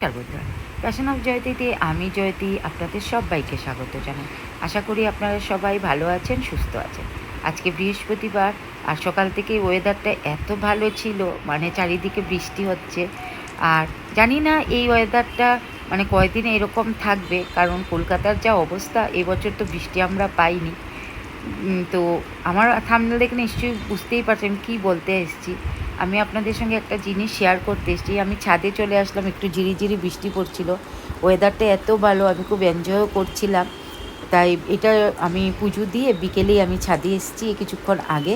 নমস্কার বন্ধুরা, passion of জয়তীতে আমি জয়তী আপনাদের সবাইকে স্বাগত জানাই। আশা করি আপনারা সবাই ভালো আছেন, সুস্থ আছেন। আজকে বৃহস্পতিবার আর সকাল থেকে ওয়েদারটা এত ভালো ছিল, মানে চারিদিকে বৃষ্টি হচ্ছে। আর জানি না এই ওয়েদারটা মানে কয়দিন এরকম থাকবে, কারণ কলকাতার যা অবস্থা এবছর তো বৃষ্টি আমরা পাইনি। তো আমার থাম্বনেল দেখে নিশ্চয়ই বুঝতেই পারছেন কী বলতে এসেছি। আমি আপনাদের সঙ্গে একটা জিনিস শেয়ার করতে এসেছি। আমি ছাদে চলে আসলাম, একটু ঝিরিঝিরি বৃষ্টি পড়ছিল, ওয়েদারটা এত ভালো, আমি খুব এনজয়ও করছিলাম। তাই এটা আমি পুজো দিয়ে বিকেলেই আমি ছাদে এসেছি কিছুক্ষণ আগে,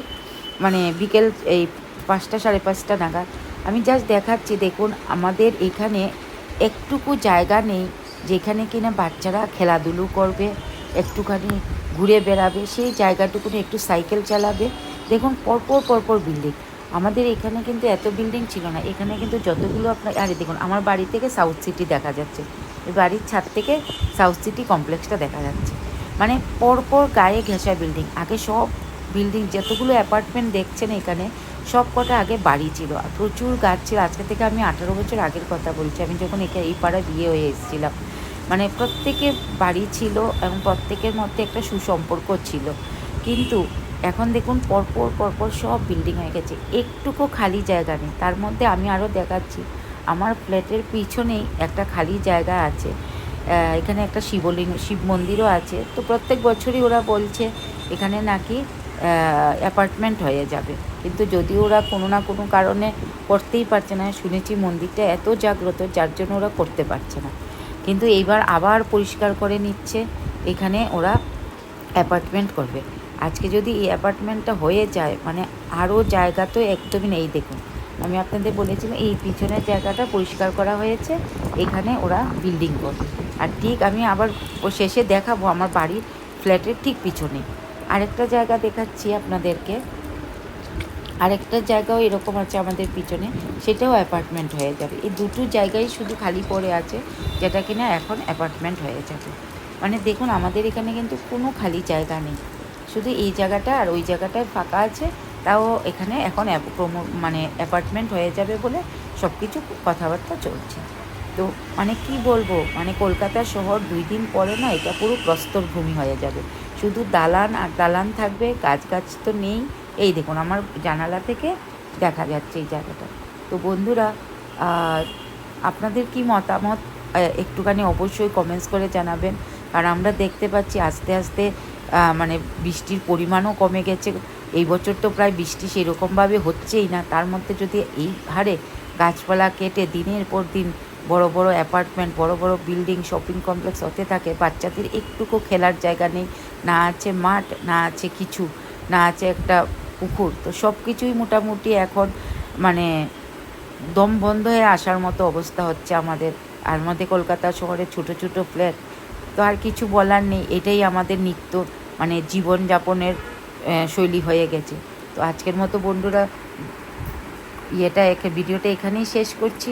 মানে বিকেল এই 5টা 5:30 নাগাদ। আমি জাস্ট দেখাচ্ছি, দেখুন আমাদের এখানে একটুকু জায়গা নেই যেখানে কিনা বাচ্চারা খেলাধুলো করবে, একটুখানি ঘুরে বেড়াবে, সেই জায়গাটুকুনি একটু সাইকেল চালাবে। দেখুন পরপর পরপর বিল্ডিং। আমাদের এখানে কিন্তু এত বিল্ডিং ছিল না, এখানে কিন্তু যতগুলো আপনার, আরে দেখুন আমার বাড়ি থেকে সাউথ সিটি দেখা যাচ্ছে, বাড়ির ছাদ থেকে সাউথ সিটি কমপ্লেক্সটা দেখা যাচ্ছে। মানে পরপর গায়ে ঘেঁষা বিল্ডিং। আগে সব বিল্ডিং যতগুলো অ্যাপার্টমেন্ট দেখছেন এখানে সব কটা আগে বাড়ি ছিল, আর প্রচুর গাছ ছিল। আজকে থেকে আমি 18 বছর আগের কথা বলছি, আমি যখন এখানে এই পাড়ায় বিয়ে হয়ে এসেছিলাম। মানে প্রত্যেকের বাড়ি ছিল এবং প্রত্যেকের মধ্যে একটা সুসম্পর্ক ছিল। কিন্তু এখন দেখুন পরপর পরপর সব বিল্ডিং হয়ে গেছে, একটুকু খালি জায়গা নেই। তার মধ্যে আমি আরও দেখাচ্ছি, আমার ফ্ল্যাটের পিছনেই একটা খালি জায়গা আছে, এখানে একটা শিব মন্দিরও আছে। তো প্রত্যেক বছরই ওরা বলছে এখানে নাকি অ্যাপার্টমেন্ট হয়ে যাবে, কিন্তু যদিও ওরা কোনো না কোনো কারণে করতেই পারছে না। শুনেছি মন্দিরটা এত জাগ্রত যার জন্য ওরা করতে পারছে না, কিন্তু এইবার আবার পরিষ্কার করে নিচ্ছে, এখানে ওরা অ্যাপার্টমেন্ট করবে। আজকে যদি এই অ্যাপার্টমেন্টটা হয়ে যায়, মানে আরও জায়গা তো একদমই নেই। দেখুন আমি আপনাদের বলেছিলাম এই পিছনের জায়গাটা পরিষ্কার করা হয়েছে, এখানে ওরা বিল্ডিং করবে। আর ঠিক আমি আবার শেষে দেখাবো আমার বাড়ির ফ্ল্যাটের ঠিক পিছনে আরেকটা জায়গা দেখাচ্ছি আপনাদেরকে। আরেকটা জায়গাও এরকম আছে আমাদের পিছনে, সেটাও অ্যাপার্টমেন্ট হয়ে যাবে। এই দুটো জায়গায় শুধু খালি পড়ে আছে, যেটা কিনা এখন অ্যাপার্টমেন্ট হয়ে যাবে। মানে দেখুন আমাদের এখানে কিন্তু কোনো খালি জায়গা নেই, শুধু এই জায়গাটা আর ওই জায়গাটায় ফাঁকা আছে। তাও এখানে এখন মানে অ্যাপার্টমেন্ট হয়ে যাবে বলে সব কিছু কথাবার্তা চলছে। তো মানে কি বলবো, মানে কলকাতা শহর 2 দিন পরে না এটা পুরো প্রস্তরভূমি হয়ে যাবে, শুধু দালান আর দালান থাকবে, গাছ তো নেই। এই দেখুন আমার জানালা থেকে দেখা যাচ্ছে এই জায়গাটা। তো বন্ধুরা, আপনাদের কি মতামত একটুখানি অবশ্যই কমেন্টস করে জানাবেন। কারণ আমরা দেখতে পাচ্ছি আস্তে আস্তে মানে বৃষ্টির পরিমাণও কমে গেছে। এই বছর তো প্রায় বৃষ্টি সেরকমভাবে হচ্ছেই না, তার মধ্যে যদি এই হারে গাছপালা কেটে দিনের পর দিন বড় বড় অ্যাপার্টমেন্ট, বড় বড় বিল্ডিং, শপিং কমপ্লেক্স হতে থাকে, বাচ্চাদের একটুকু খেলার জায়গা নেই, না আছে মাঠ, না আছে কিছু, না আছে একটা পুকুর। তো সব কিছুই মোটামুটি এখন মানে দম বন্ধ হয়ে আসার মতো অবস্থা হচ্ছে আমাদের। আর মধ্যে কলকাতা শহরে ছোটো ছোটো ফ্ল্যাট। তো আর কিছু বলার নেই, এটাই আমাদের নিত্য মানে জীবনযাপনের শৈলী হয়ে গেছে। তো আজকের মতো বন্ধুরা ভিডিওটা এখানেই শেষ করছি।